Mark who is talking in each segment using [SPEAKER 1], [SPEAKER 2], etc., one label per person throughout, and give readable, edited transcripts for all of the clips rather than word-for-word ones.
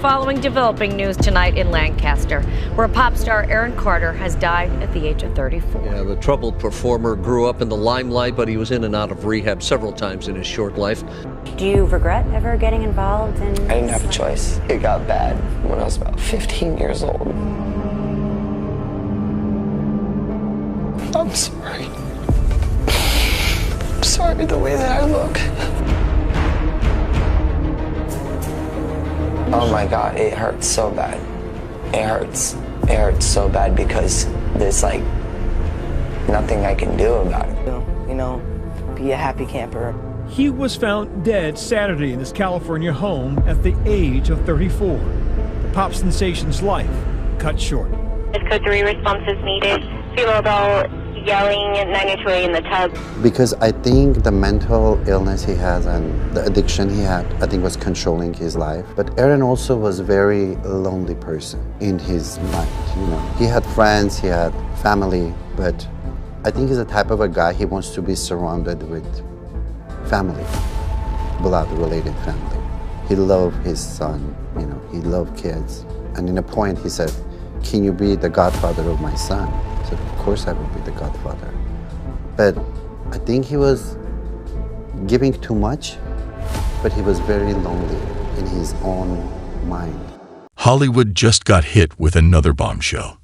[SPEAKER 1] following developing news tonight in Lancaster, where pop star Aaron Carter has died at the age of 34.
[SPEAKER 2] Yeah, the troubled performer grew up in the limelight, but he was in and out of rehab several times in his short life.
[SPEAKER 3] Do you regret ever getting involved in...
[SPEAKER 4] I didn't have a choice. It got bad when I was about 15 years old. I'm sorry. I'm sorry the way that I look. Oh my God, it hurts so bad. It hurts. It hurts so bad because there's like nothing I can do about it.
[SPEAKER 5] You know, be a happy camper.
[SPEAKER 6] He was found dead Saturday in his California home at the age of 34. The pop sensation's life cut short.
[SPEAKER 7] Code 3 responses needed. Female adult yelling at 902 in the tub.
[SPEAKER 8] Because I think the mental illness he has and the addiction he had, I think was controlling his life. But Aaron also was a very lonely person in his mind, you know. He had friends, he had family, but I think he's the type of a guy, he wants to be surrounded with family, blood-related family. He loved his son, you know, he loved kids. And in a point he said, "Can you be the godfather of my son?" I said, "Of course I will be the godfather." But I think he was giving too much, but he was very lonely in his own mind.
[SPEAKER 9] Hollywood just got hit with another bombshell.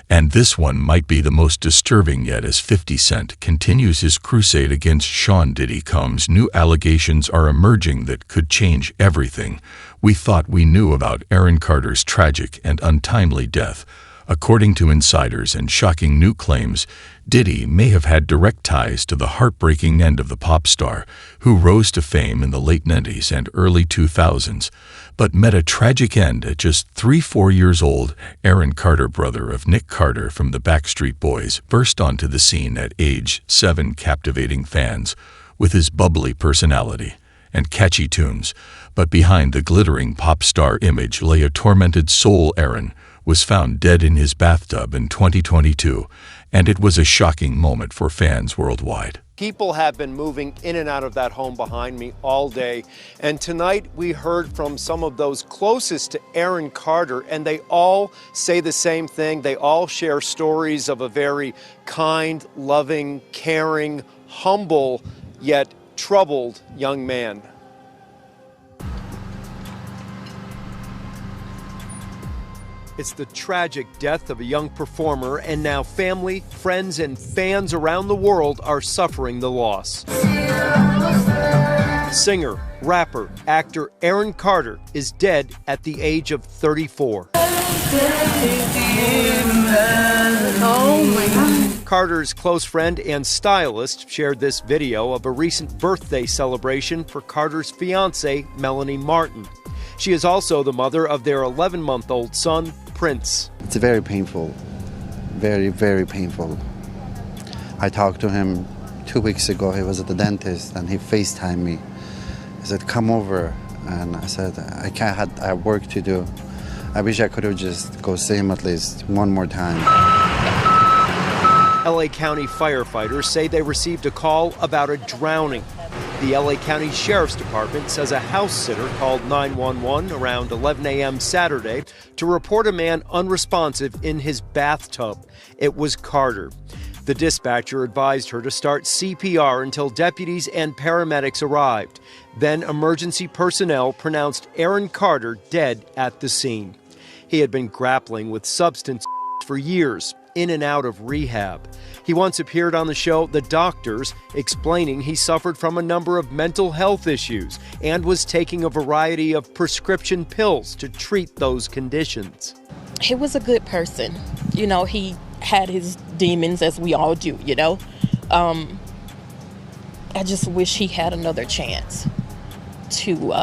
[SPEAKER 9] And this one might be the most disturbing yet, as 50 Cent continues his crusade against Sean Diddy Combs. New allegations are emerging that could change everything we thought we knew about Aaron Carter's tragic and untimely death. According to insiders and shocking new claims, Diddy may have had direct ties to the heartbreaking end of the pop star, who rose to fame in the late 90s and early 2000s, but met a tragic end at just 4 years old. Aaron Carter, brother of Nick Carter from the Backstreet Boys, burst onto the scene at age 7, captivating fans with his bubbly personality and catchy tunes. But behind the glittering pop star image lay a tormented soul. Aaron was found dead in his bathtub in 2022, and it was a shocking moment for fans worldwide.
[SPEAKER 10] People have been moving in and out of that home behind me all day, and tonight we heard from some of those closest to Aaron Carter, and they all say the same thing. They all share stories of a very kind, loving, caring, humble, yet troubled young man. It's the tragic death of a young performer, and now family, friends, and fans around the world are suffering the loss. Singer, rapper, actor Aaron Carter is dead at the age of 34.
[SPEAKER 1] Oh my God.
[SPEAKER 10] Carter's close friend and stylist shared this video of a recent birthday celebration for Carter's fiancée, Melanie Martin. She is also the mother of their 11-month-old son, Prince.
[SPEAKER 8] It's very painful, very, very painful. I talked to him 2 weeks ago. He was at the dentist and he FaceTimed me. He said, "Come over." And I said, I have work to do. I wish I could have just go see him at least one more time.
[SPEAKER 10] LA County firefighters say they received a call about a drowning. The LA County Sheriff's Department says a house sitter called 911 around 11 a.m. Saturday to report a man unresponsive in his bathtub. It was Carter. The dispatcher advised her to start CPR until deputies and paramedics arrived. Then emergency personnel pronounced Aaron Carter dead at the scene. He had been grappling with substance for years, in and out of rehab. He once appeared on the show The Doctors, explaining he suffered from a number of mental health issues and was taking a variety of prescription pills to treat those conditions.
[SPEAKER 11] He was a good person. You know, he had his demons, as we all do, you know. I just wish he had another chance to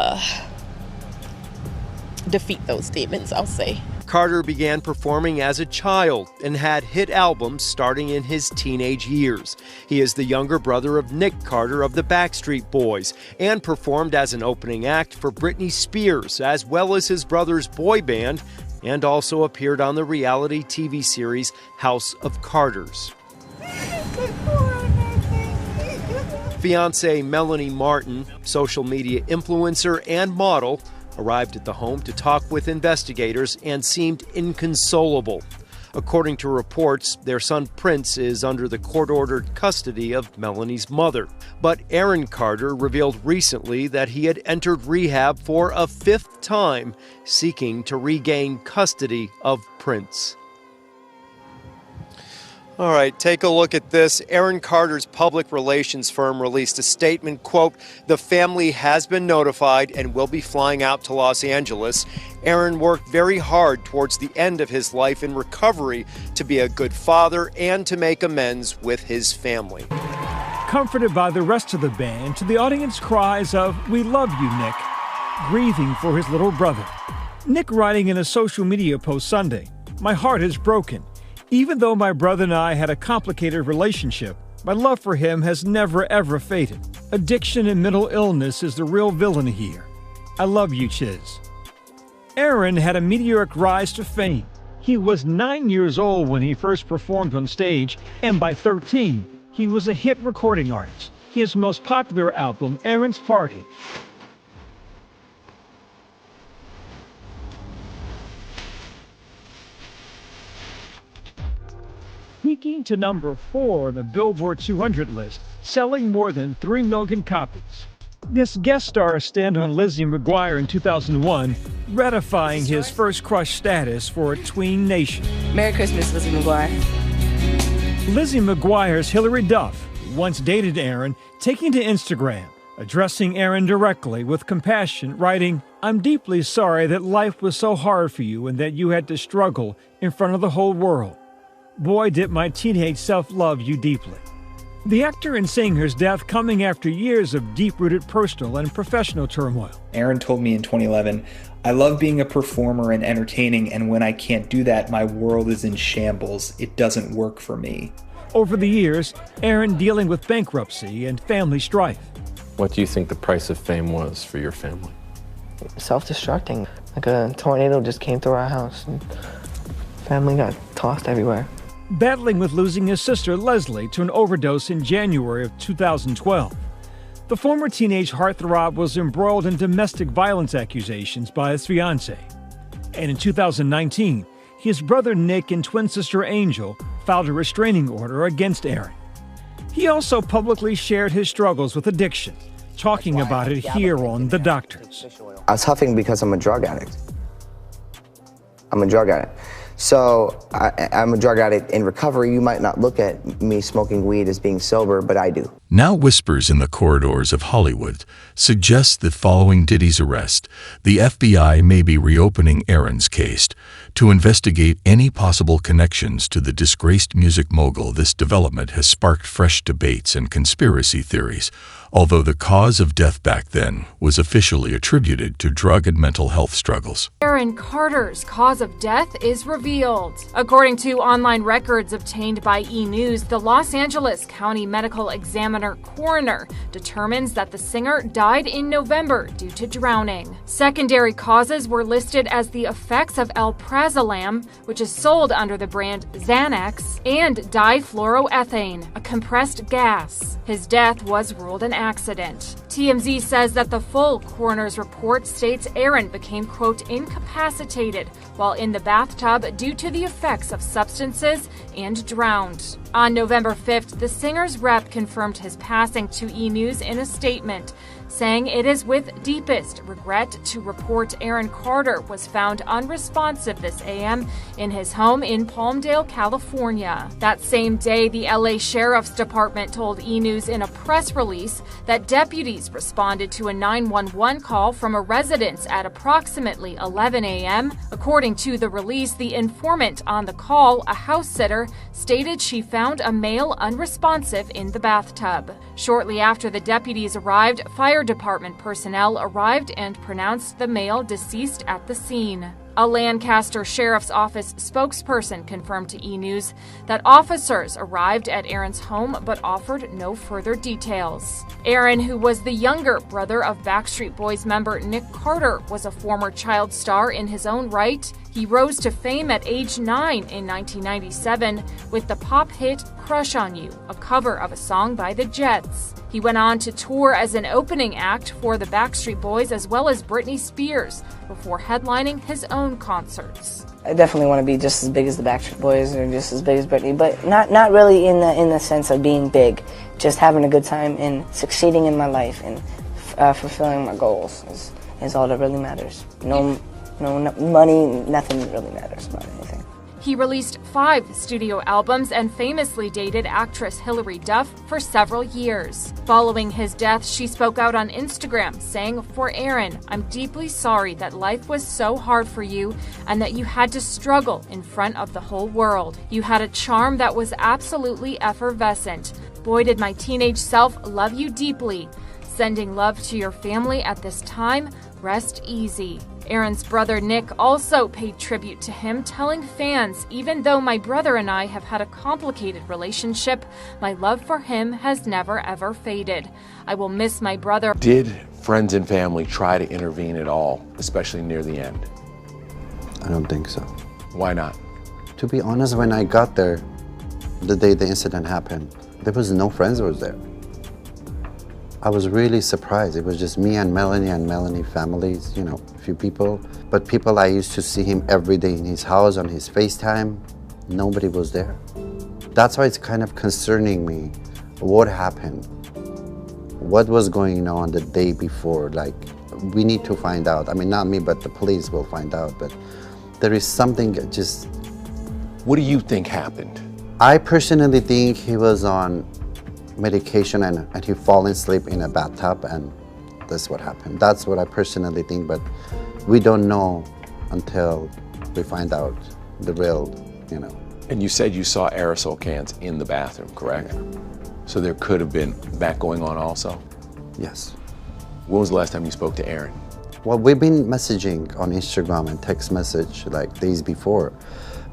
[SPEAKER 11] defeat those demons, I'll say.
[SPEAKER 10] Carter began performing as a child and had hit albums starting in his teenage years. He is the younger brother of Nick Carter of the Backstreet Boys and performed as an opening act for Britney Spears, as well as his brother's boy band, and also appeared on the reality TV series House of Carters. Fiancée Melanie Martin, social media influencer and model, arrived at the home to talk with investigators and seemed inconsolable. According to reports, their son Prince is under the court-ordered custody of Melanie's mother. But Aaron Carter revealed recently that he had entered rehab for a 5th time, seeking to regain custody of Prince. All right, take a look at this. Aaron Carter's public relations firm released a statement, quote, "The family has been notified and will be flying out to Los Angeles. Aaron worked very hard towards the end of his life in recovery to be a good father and to make amends with his family."
[SPEAKER 6] Comforted by the rest of the band to the audience cries of, "We love you, Nick," grieving for his little brother. Nick writing in a social media post Sunday, "My heart is broken. Even though my brother and I had a complicated relationship, my love for him has never ever faded. Addiction and mental illness is the real villain here. I love you, Chiz." Aaron had a meteoric rise to fame. He was 9 years old when he first performed on stage, and by 13, he was a hit recording artist. His most popular album, Aaron's Party, peaking to number 4 on the Billboard 200 list, selling more than 3 million copies. This guest star stand on Lizzie McGuire in 2001, ratifying his first crush status for a tween nation.
[SPEAKER 5] Merry Christmas, Lizzie McGuire.
[SPEAKER 6] Lizzie McGuire's Hilary Duff once dated Aaron, taking to Instagram, addressing Aaron directly with compassion, writing, "I'm deeply sorry that life was so hard for you and that you had to struggle in front of the whole world. Boy, did my teenage self love you deeply." The actor and singer's death coming after years of deep-rooted personal and professional turmoil.
[SPEAKER 12] Aaron told me in 2011, "I love being a performer and entertaining, and when I can't do that, my world is in shambles. It doesn't work for me."
[SPEAKER 6] Over the years, Aaron dealing with bankruptcy and family strife.
[SPEAKER 13] What do you think the price of fame was for your family?
[SPEAKER 4] Self-destructing. Like a tornado just came through our house and family got tossed everywhere.
[SPEAKER 6] Battling with losing his sister Leslie to an overdose in January of 2012. The former teenage heartthrob was embroiled in domestic violence accusations by his fiancée. And in 2019, his brother Nick and twin sister Angel filed a restraining order against Aaron. He also publicly shared his struggles with addiction, talking about it here on The Doctors.
[SPEAKER 4] I was huffing because I'm a drug addict. I'm a drug addict. So I'm a drug addict in recovery. You might not look at me smoking weed as being sober, but I do.
[SPEAKER 9] Now whispers in the corridors of Hollywood suggest that following Diddy's arrest, the FBI may be reopening Aaron's case to investigate any possible connections to the disgraced music mogul. This development has sparked fresh debates and conspiracy theories, although the cause of death back then was officially attributed to drug and mental health struggles.
[SPEAKER 14] Aaron Carter's cause of death is revealed. According to online records obtained by E! News, the Los Angeles County Medical Examiner coroner determines that the singer died in November due to drowning. Secondary causes were listed as the effects of alprazolam, which is sold under the brand Xanax, and difluoroethane, a compressed gas. His death was ruled an accident. TMZ says that the full coroner's report states Aaron became, quote, incapacitated while in the bathtub due to the effects of substances and drowned. On November 5th, the singer's rep confirmed his passing to E! News in a statement, saying it is with deepest regret to report Aaron Carter was found unresponsive this AM in his home in Palmdale, California. That same day, the LA Sheriff's Department told E! News in a press release that deputies responded to a 911 call from a residence at approximately 11 a.m. According to the release, the informant on the call, a house sitter, stated she found a male unresponsive in the bathtub. Shortly after the deputies arrived, fire department personnel arrived and pronounced the male deceased at the scene. A Lancaster Sheriff's Office spokesperson confirmed to E! News that officers arrived at Aaron's home but offered no further details. Aaron, who was the younger brother of Backstreet Boys member Nick Carter, was a former child star in his own right. He rose to fame at age 9 in 1997 with the pop hit Crush on You, a cover of a song by the Jets. He went on to tour as an opening act for the Backstreet Boys as well as Britney Spears before headlining his own concerts.
[SPEAKER 15] I definitely want to be just as big as the Backstreet Boys or just as big as Britney, but not really in the sense of being big. Just having a good time and succeeding in my life and fulfilling my goals is all that really matters. No money, nothing really matters about anything.
[SPEAKER 14] He released 5 studio albums and famously dated actress Hilary Duff for several years. Following his death, she spoke out on Instagram saying, "For Aaron, I'm deeply sorry that life was so hard for you and that you had to struggle in front of the whole world. You had a charm that was absolutely effervescent. Boy, did my teenage self love you deeply. Sending love to your family at this time. Rest easy." Aaron's brother Nick also paid tribute to him, telling fans, "Even though my brother and I have had a complicated relationship, my love for him has never ever faded. I will miss my brother."
[SPEAKER 16] Did friends and family try to intervene at all, especially near the end?
[SPEAKER 8] I don't think so.
[SPEAKER 16] Why not?
[SPEAKER 8] To be honest, when I got there, the day the incident happened, there was no friends was there. I was really surprised. It was just me and Melanie families, you know, a few people. But people I used to see him every day in his house, on his FaceTime, nobody was there. That's why it's kind of concerning me. What happened? What was going on the day before? Like, we need to find out. I mean, not me, but the police will find out. But there is something just...
[SPEAKER 16] What do you think happened?
[SPEAKER 8] I personally think he was on medication and he fall asleep in a bathtub, and that's what happened. That's what I personally think, but we don't know until we find out the real, you know.
[SPEAKER 16] And you said you saw aerosol cans in the bathroom, correct?
[SPEAKER 8] Yeah.
[SPEAKER 16] So there could have been that going on also?
[SPEAKER 8] Yes.
[SPEAKER 16] When was the last time you spoke to Aaron?
[SPEAKER 8] Well, we've been messaging on Instagram and text message like days before,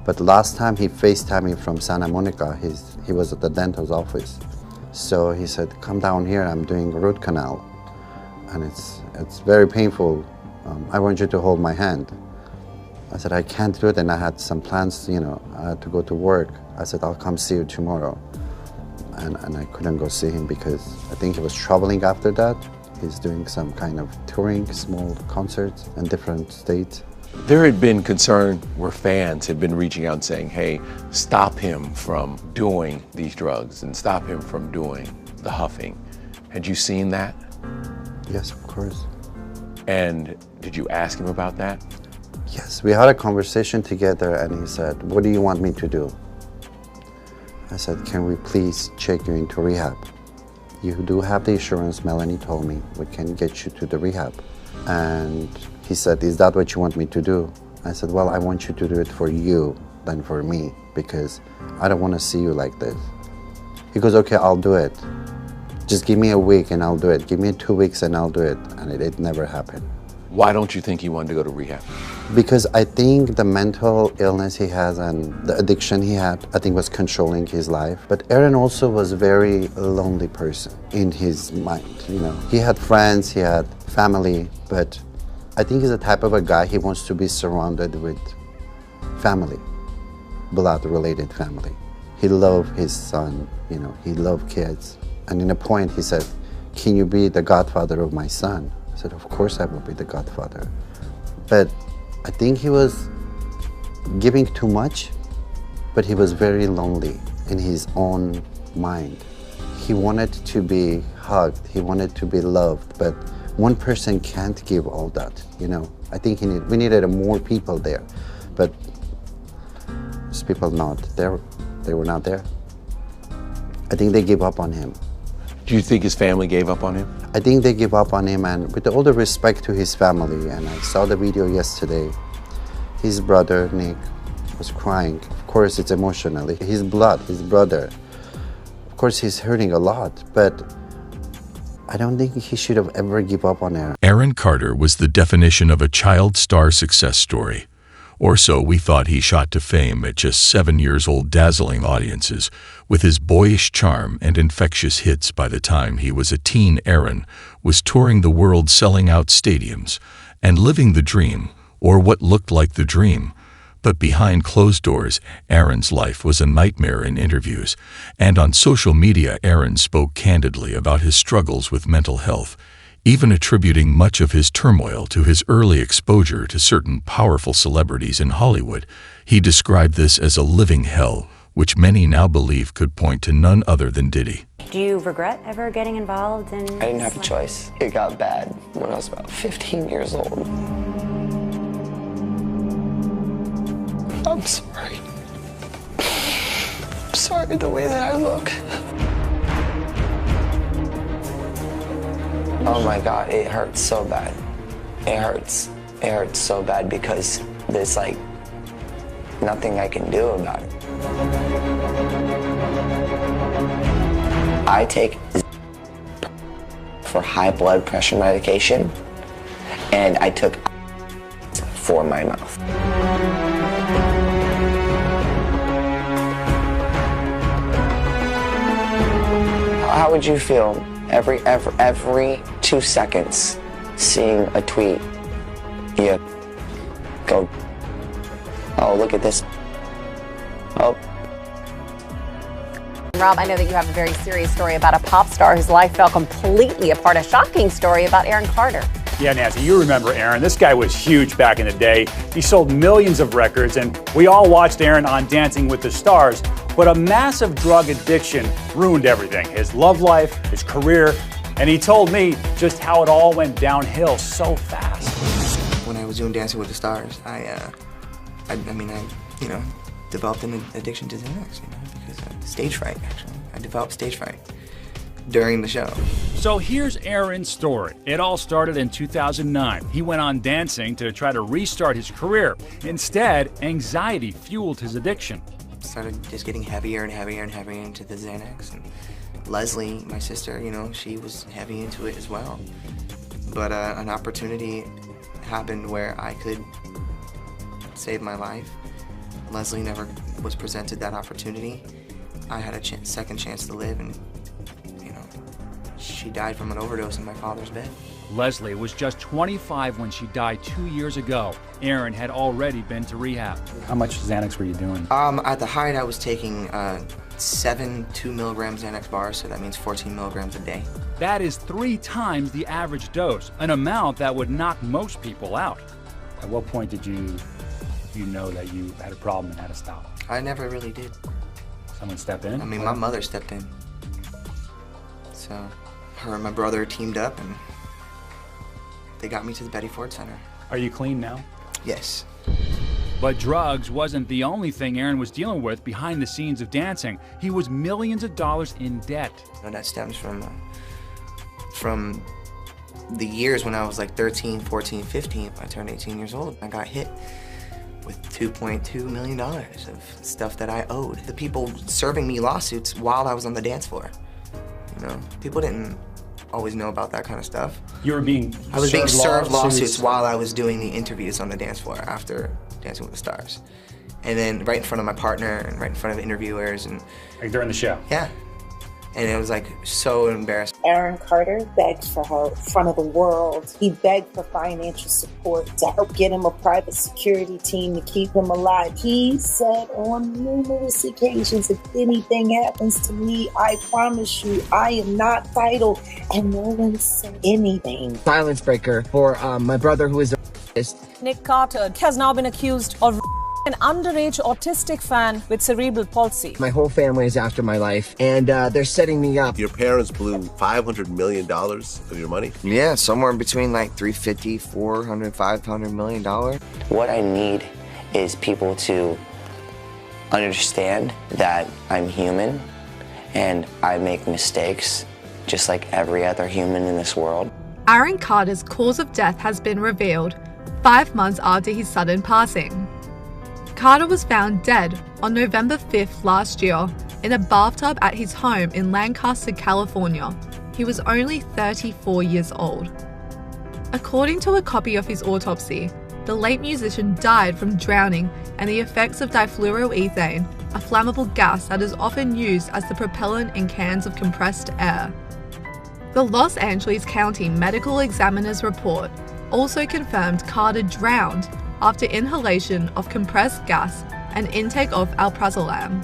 [SPEAKER 8] but last time he FaceTimed me from Santa Monica. He was at the dentist's office. So he said, "Come down here, I'm doing a root canal. And it's very painful. I want you to hold my hand." I said, "I can't do it," and I had some plans, you know, I had to go to work. I said, "I'll come see you tomorrow." And I couldn't go see him because I think he was traveling after that. He's doing some kind of touring, small concerts in different states.
[SPEAKER 16] There had been concern where fans had been reaching out and saying, "Hey, stop him from doing these drugs and stop him from doing the huffing." Had you seen that?
[SPEAKER 8] Yes, of course.
[SPEAKER 16] And did you ask him about that?
[SPEAKER 8] Yes, we had a conversation together and he said, "What do you want me to do?" I said, "Can we please check you into rehab? You do have the insurance," Melanie told me. "We can get you to the rehab." And he said, "Is that what you want me to do?" I said, "Well, I want you to do it for you than for me because I don't want to see you like this." He goes, "Okay, I'll do it. Just give me a week and I'll do it. Give me 2 weeks and I'll do it." And it never happened.
[SPEAKER 16] Why don't you think he wanted to go to rehab?
[SPEAKER 8] Because I think the mental illness he has and the addiction he had, I think was controlling his life. But Aaron also was a very lonely person in his mind, you know. He had friends, he had family, but I think he's the type of a guy, he wants to be surrounded with family, blood-related family. He loved his son, you know, he loved kids. And in a point he said, "Can you be the godfather of my son?" I said, "Of course I will be the godfather." But I think he was giving too much, but he was very lonely in his own mind. He wanted to be hugged, he wanted to be loved, but one person can't give all that, you know. I think we needed more people there, but those people not there, they were not there. I think they gave up on him.
[SPEAKER 16] Do you think his family gave up on him?
[SPEAKER 8] I think they give up on him, and with all the respect to his family, and I saw the video yesterday, his brother, Nick, was crying. Of course, it's emotionally. His blood, his brother. Of course, he's hurting a lot, but I don't think he should have ever given up on Aaron.
[SPEAKER 9] Aaron Carter was the definition of a child star success story. Or so we thought he shot to fame at just 7 years old, dazzling audiences with his boyish charm and infectious hits. By the time he was a teen, Aaron was touring the world, selling out stadiums and living the dream, or what looked like the dream. But behind closed doors, Aaron's life was a nightmare. In interviews and on social media, Aaron spoke candidly about his struggles with mental health, even attributing much of his turmoil to his early exposure to certain powerful celebrities in Hollywood. He described this as a living hell, which many now believe could point to none other than Diddy.
[SPEAKER 3] Do you regret ever getting involved in...
[SPEAKER 4] I didn't have a choice. It got bad when I was about 15 years old. I'm sorry. I'm sorry the way that I look. Oh my God, it hurts so bad. It hurts. It hurts so bad because there's like nothing I can do about it. I take for high blood pressure medication, and I took for my mouth. How would you feel every 2 seconds seeing a tweet? You go, oh, look at this. Oh.
[SPEAKER 1] Rob, I know that you have a very serious story about a pop star whose life fell completely apart. A shocking story about Aaron Carter.
[SPEAKER 17] Yeah, Nancy, you remember Aaron. This guy was huge back in the day. He sold millions of records, and we all watched Aaron on Dancing with the Stars. But a massive drug addiction ruined everything. His love life, his career, and he told me just how it all went downhill so fast.
[SPEAKER 4] When I was doing Dancing with the Stars, I developed an addiction to Xanax, because of stage fright, actually. I developed stage fright during the show.
[SPEAKER 6] So here's Aaron's story. It all started in 2009. He went on dancing to try to restart his career. Instead, anxiety fueled his addiction.
[SPEAKER 4] Started just getting heavier and heavier and heavier into the Xanax. And Leslie, my sister, she was heavy into it as well. But an opportunity happened where I could save my life. Leslie never was presented that opportunity. I had a second chance to live, and she died from an overdose in my father's bed.
[SPEAKER 6] Leslie was just 25 when she died 2 years ago. Aaron had already been to rehab.
[SPEAKER 17] How much Xanax were you doing?
[SPEAKER 4] At the height, I was taking 7 2-milligram Xanax bars, so that means 14 milligrams a day.
[SPEAKER 6] That is 3 times the average dose, an amount that would knock most people out.
[SPEAKER 17] At what point did you know that you had a problem and had to stop?
[SPEAKER 4] I never really did.
[SPEAKER 17] Someone step in?
[SPEAKER 4] My mother stepped in. So her and my brother teamed up, and they got me to the Betty Ford Center.
[SPEAKER 17] Are you clean now?
[SPEAKER 4] Yes.
[SPEAKER 6] But drugs wasn't the only thing Aaron was dealing with behind the scenes of dancing. He was millions of dollars in debt.
[SPEAKER 4] And that stems from the years when I was like 13, 14, 15. I turned 18 years old. I got hit with $2.2 million of stuff that I owed. The people serving me lawsuits while I was on the dance floor. People didn't always know about that kind of stuff.
[SPEAKER 17] You were being
[SPEAKER 4] I was being served lawsuits while I was doing the interviews on the dance floor after Dancing with the Stars. And then right in front of my partner and right in front of interviewers. And
[SPEAKER 17] like during the show?
[SPEAKER 4] Yeah. And it was like so embarrassing.
[SPEAKER 18] Aaron Carter begged for her in front of the world. He begged for financial support to help get him a private security team to keep him alive. He said on numerous occasions, if anything happens to me, I promise you, I am not vital. And no one said anything.
[SPEAKER 19] Silence breaker for my brother, who is a
[SPEAKER 20] Nick Carter has now been accused of an underage autistic fan with cerebral palsy.
[SPEAKER 19] My whole family is after my life, and they're setting me up.
[SPEAKER 21] Your parents blew $500 million of your money?
[SPEAKER 4] Yeah, somewhere in between like $350, $400, $500 million. What I need is people to understand that I'm human and I make mistakes just like every other human in this world.
[SPEAKER 22] Aaron Carter's cause of death has been revealed 5 months after his sudden passing. Carter was found dead on November 5th last year in a bathtub at his home in Lancaster, California. He was only 34 years old. According to a copy of his autopsy, The late musician died from drowning and the effects of difluoroethane, a flammable gas that is often used as the propellant in cans of compressed air. The Los Angeles County Medical Examiner's report also confirmed Carter drowned after inhalation of compressed gas and intake of alprazolam.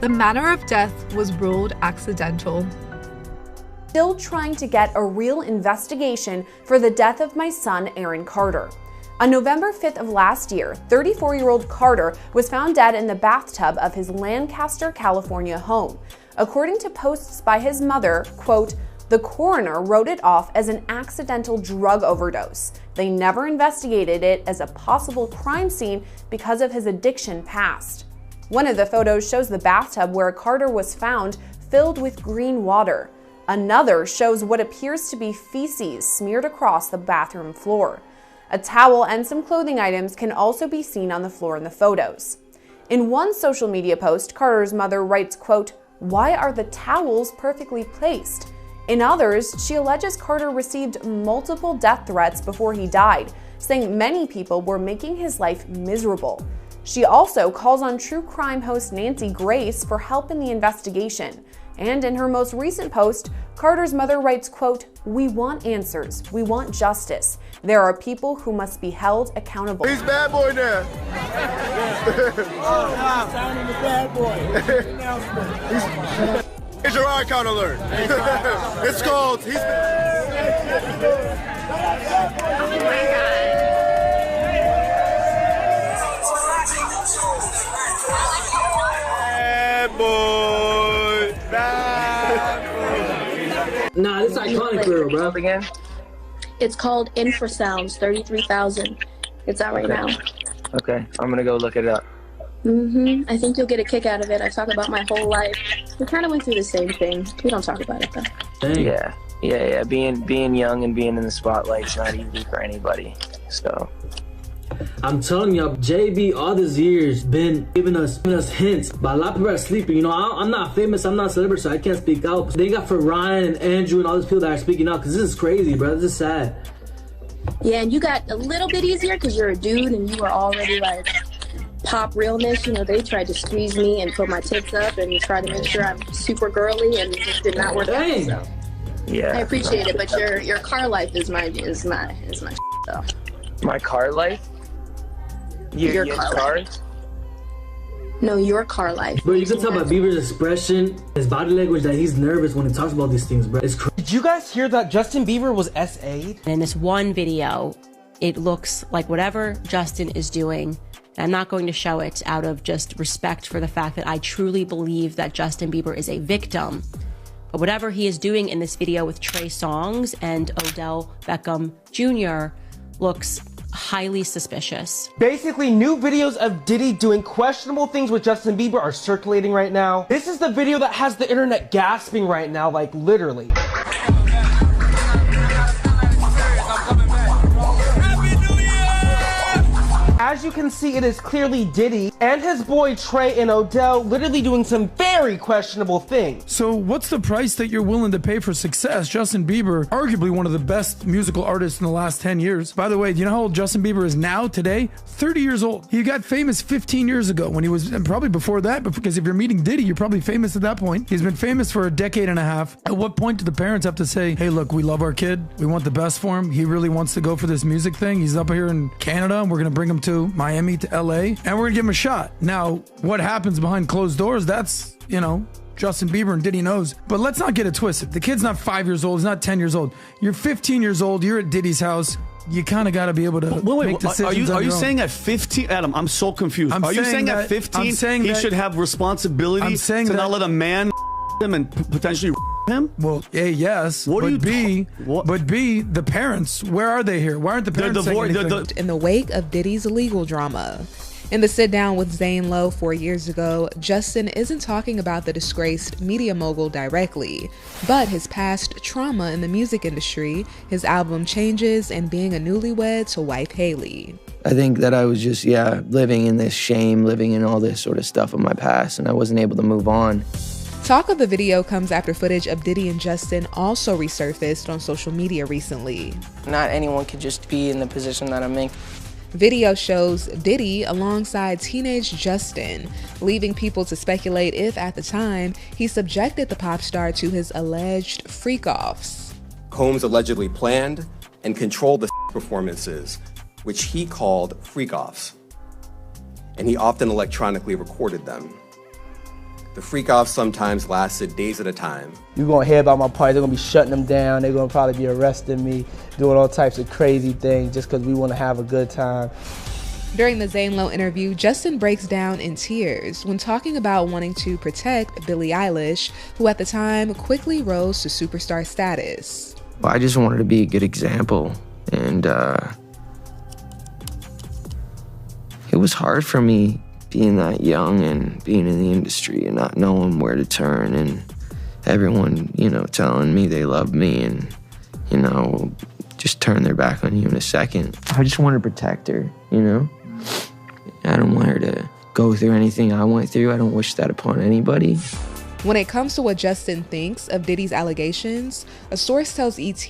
[SPEAKER 22] The manner of death was ruled accidental.
[SPEAKER 2] Still trying to get a real investigation for the death of my son, Aaron Carter. On November 5th of last year, 34-year-old Carter was found dead in the bathtub of his Lancaster, California home. According to posts by his mother, quote, "The coroner wrote it off as an accidental drug overdose. They never investigated it as a possible crime scene because of his addiction past." One of the photos shows the bathtub where Carter was found filled with green water. Another shows what appears to be feces smeared across the bathroom floor. A towel and some clothing items can also be seen on the floor in the photos. In one social media post, Carter's mother writes, quote, "Why are the towels perfectly placed?" In others, she alleges Carter received multiple death threats before he died, saying many people were making his life miserable. She also calls on true crime host Nancy Grace for help in the investigation. And in her most recent post, Carter's mother writes, quote, "We want answers. We want justice. There are people who must be held accountable."
[SPEAKER 21] He's bad boy now.
[SPEAKER 7] Signing the bad boy.
[SPEAKER 21] Here's your icon alert. It's called. He's. Bad boy. Bad boy.
[SPEAKER 23] Nah, this is iconic for real, bro.
[SPEAKER 24] Again? It's called Infrasounds 33,000. It's out right now.
[SPEAKER 23] Okay, I'm gonna go look it up.
[SPEAKER 24] I think you'll get a kick out of it. I talk about my whole life. We kind of went through the same thing. We don't talk about it though.
[SPEAKER 23] Dang. Yeah. Being young and being in the spotlight's not easy for anybody. So. I'm telling you, JB all these years been giving us hints, but a lot of people are sleeping. You know, I'm not famous, I'm not a celebrity, so I can't speak out. They got for Ryan and Andrew and all these people that are speaking out, because this is crazy, bro. This is sad.
[SPEAKER 24] Yeah, and you got a little bit easier because you're a dude and you were already like pop realness. You know, they tried to squeeze me and put my tits up and try to make sure I'm super girly, and it just did not work out. So.
[SPEAKER 23] Yeah.
[SPEAKER 24] I appreciate it, but your car life is my though.
[SPEAKER 23] My car life?
[SPEAKER 24] Your car life. No, your car life.
[SPEAKER 23] Bro, you can tell by Bieber's expression, his body language, that he's nervous when he talks about these things, bro. It's crazy.
[SPEAKER 25] Did you guys hear that Justin Bieber was SA'd?
[SPEAKER 26] In this one video, it looks like whatever Justin is doing, I'm not going to show it out of just respect for the fact that I truly believe that Justin Bieber is a victim. But whatever he is doing in this video with Trey Songz and Odell Beckham Jr. looks highly suspicious.
[SPEAKER 25] Basically, new videos of Diddy doing questionable things with Justin Bieber are circulating right now. This is the video that has the internet gasping right now, like literally. As you can see, it is clearly Diddy and his boy Trey and Odell literally doing some very questionable things.
[SPEAKER 6] So what's the price that you're willing to pay for success? Justin Bieber, arguably one of the best musical artists in the last 10 years. By the way, do you know how old Justin Bieber is now today? 30 years old. He got famous 15 years ago when he was, and probably before that, because if you're meeting Diddy, you're probably famous at that point. He's been famous for a decade and a half. At what point do the parents have to say, hey, look, we love our kid. We want the best for him. He really wants to go for this music thing. He's up here in Canada and we're going to bring him to Miami to LA and we're gonna give him a shot. Now, what happens behind closed doors, that's, you know, Justin Bieber and Diddy knows. But let's not get it twisted. The kid's not 5 years old, he's not 10 years old. You're 15 years old, you're at Diddy's house. You kind of got to be able to make decisions.
[SPEAKER 27] Are you saying at 15, Adam? I'm so confused. Are you saying at 15 he should have responsibility to not let a man him and potentially him?
[SPEAKER 6] Well, A, yes. But B, the parents, where are they here? Why aren't the parents saying anything?
[SPEAKER 28] In the wake of Diddy's legal drama. In the sit-down with Zane Lowe 4 years ago, Justin isn't talking about the disgraced media mogul directly, but his past trauma in the music industry, his album Changes, and being a newlywed to wife Haley.
[SPEAKER 23] I think that I was just, living in this shame, living in all this sort of stuff of my past, and I wasn't able to move on.
[SPEAKER 28] Talk of the video comes after footage of Diddy and Justin also resurfaced on social media recently.
[SPEAKER 23] Not anyone could just be in the position that I'm in.
[SPEAKER 28] Video shows Diddy alongside teenage Justin, leaving people to speculate if, at the time, he subjected the pop star to his alleged freak-offs.
[SPEAKER 5] Combs allegedly planned and controlled the performances, which he called freak-offs, and he often electronically recorded them. The freak-offs sometimes lasted days at a time.
[SPEAKER 25] You're gonna hear about my parties, they're gonna be shutting them down, they're gonna probably be arresting me, doing all types of crazy things just because we wanna have a good time.
[SPEAKER 28] During the Zane Lowe interview, Justin breaks down in tears when talking about wanting to protect Billie Eilish, who at the time quickly rose to superstar status.
[SPEAKER 23] I just wanted to be a good example, and it was hard for me being that young and being in the industry and not knowing where to turn, and everyone, telling me they love me and, just turn their back on you in a second. I just wanted to protect her, I don't want her to go through anything I went through. I don't wish that upon anybody.
[SPEAKER 28] When it comes to what Justin thinks of Diddy's allegations, a source tells ET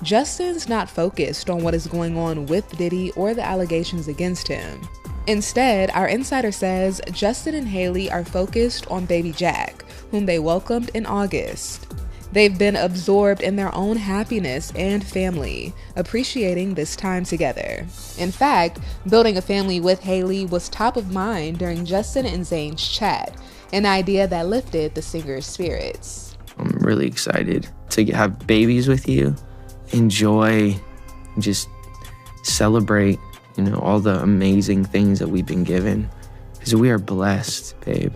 [SPEAKER 28] Justin's not focused on what is going on with Diddy or the allegations against him. Instead, our insider says Justin and Hailey are focused on baby Jack, whom they welcomed in August. They've been absorbed in their own happiness and family, appreciating this time together. In fact, building a family with Hailey was top of mind during Justin and Zane's chat, an idea that lifted the singer's spirits.
[SPEAKER 23] I'm really excited to have babies with you, enjoy, just celebrate, all the amazing things that we've been given. Because we are blessed, babe.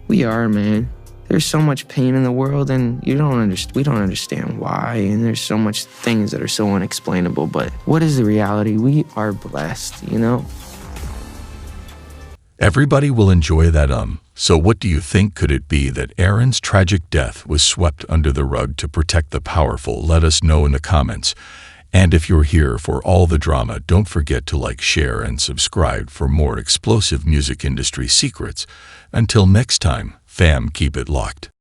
[SPEAKER 23] We are, man. There's so much pain in the world, and we don't understand why, and there's so much things that are so unexplainable, but what is the reality? We are blessed,
[SPEAKER 9] Everybody will enjoy that So what do you think? Could it be that Aaron's tragic death was swept under the rug to protect the powerful? Let us know in the comments. And if you're here for all the drama, don't forget to like, share, and subscribe for more explosive music industry secrets. Until next time, fam, keep it locked.